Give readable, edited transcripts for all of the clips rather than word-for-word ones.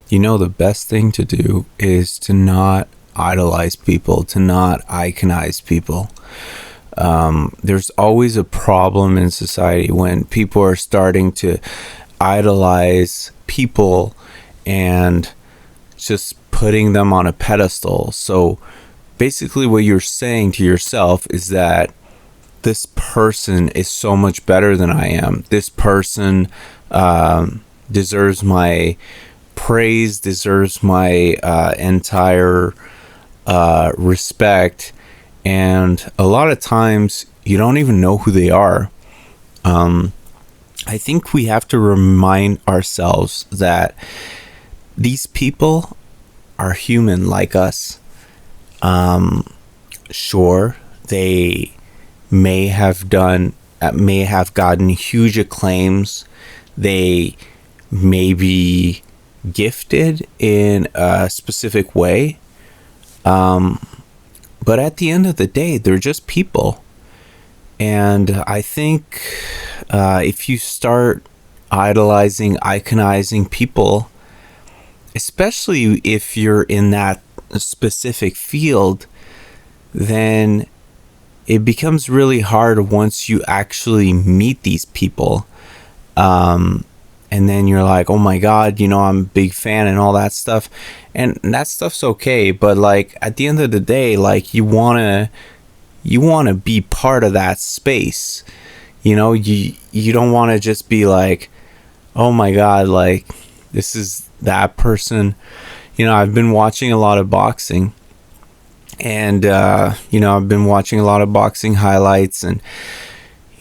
The best thing to do is to not idolize people, to not iconize people. There's always a problem in society when people are starting to idolize people and just putting them on a pedestal. So basically, what you're saying to yourself is that this person is so much better than I am. This person deserves my praise, deserves my entire respect. And a lot of times you don't even know who they are. I think we have to remind ourselves that these people are human like us. Sure, they may have gotten huge acclaims. They may be gifted in a specific way. But at the end of the day, they're just people. And I think if you start idolizing, iconizing people, especially if you're in that specific field, then it becomes really hard once you actually meet these people. And then you're like, oh my God, I'm a big fan and all that stuff. And that stuff's okay. But like at the end of the day, like you want to be part of that space. You don't want to just be like, oh my God, like this is that person. I've been watching a lot of boxing, and I've been watching a lot of boxing highlights, and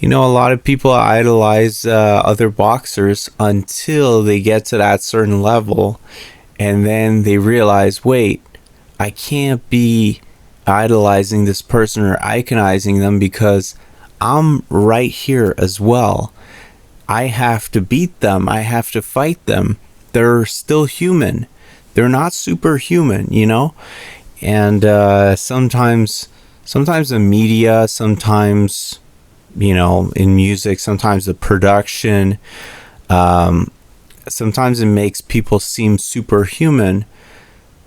a lot of people idolize other boxers until they get to that certain level, and then they realize, wait, I can't be idolizing this person or iconizing them because I'm right here as well. I have to beat them. I have to fight them. They're still human. They're not superhuman, And sometimes the media, sometimes in music, sometimes the production, sometimes it makes people seem superhuman,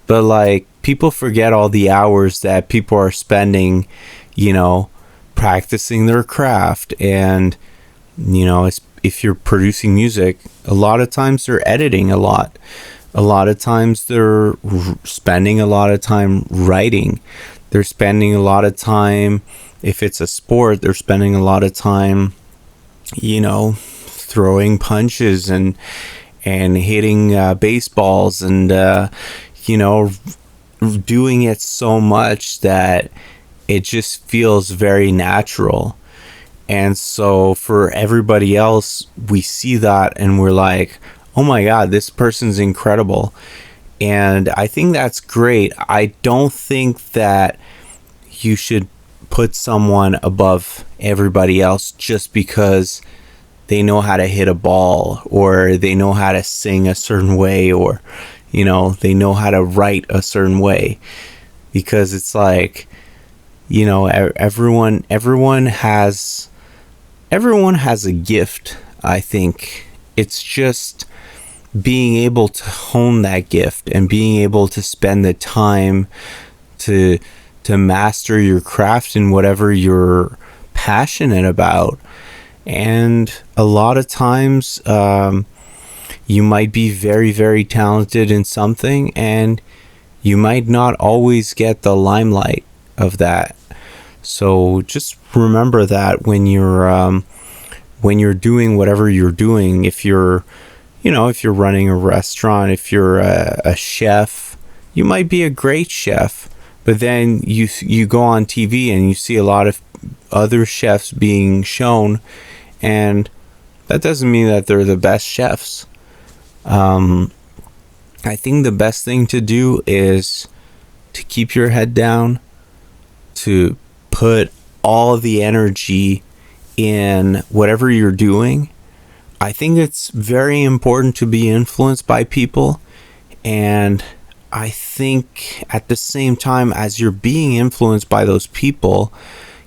but like people forget all the hours that people are spending, practicing their craft. And, if you're producing music, a lot of times they're editing a lot. A lot of times they're spending a lot of time writing. They're spending a lot of time, if it's a sport, they're spending a lot of time, throwing punches and hitting baseballs and, doing it so much that it just feels very natural. And so for everybody else, we see that and we're like, oh my God, this person's incredible. And I think that's great. I don't think that you should put someone above everybody else just because they know how to hit a ball, or they know how to sing a certain way, or they know how to write a certain way. Because it's like, everyone has a gift. I think it's just being able to hone that gift and being able to spend the time to master your craft in whatever you're passionate about. And a lot of times you might be very, very talented in something, and you might not always get the limelight of that. So just remember that when you're doing whatever you're doing. If you're running a restaurant, if you're a chef, you might be a great chef, but then you go on TV and you see a lot of other chefs being shown, and that doesn't mean that they're the best chefs. I think the best thing to do is to keep your head down, to put all of the energy in whatever you're doing. I think it's very important to be influenced by people, and I think at the same time as you're being influenced by those people,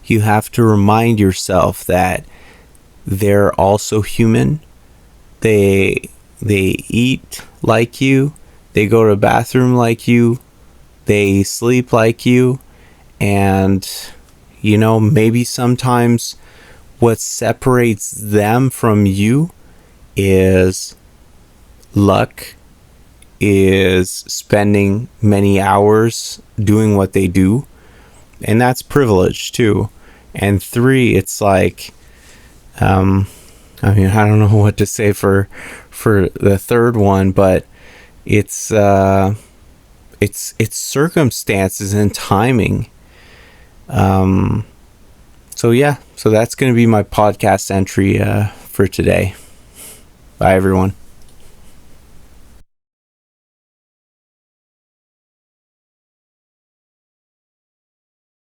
you have to remind yourself that they're also human. They eat like you, They go to the bathroom like you. They sleep like you. And, maybe sometimes what separates them from you is luck, is spending many hours doing what they do. And that's privilege too. And 3, it's like, I don't know what to say for the third one, but it's circumstances and timing. So that's going to be my podcast entry for today. Bye, everyone.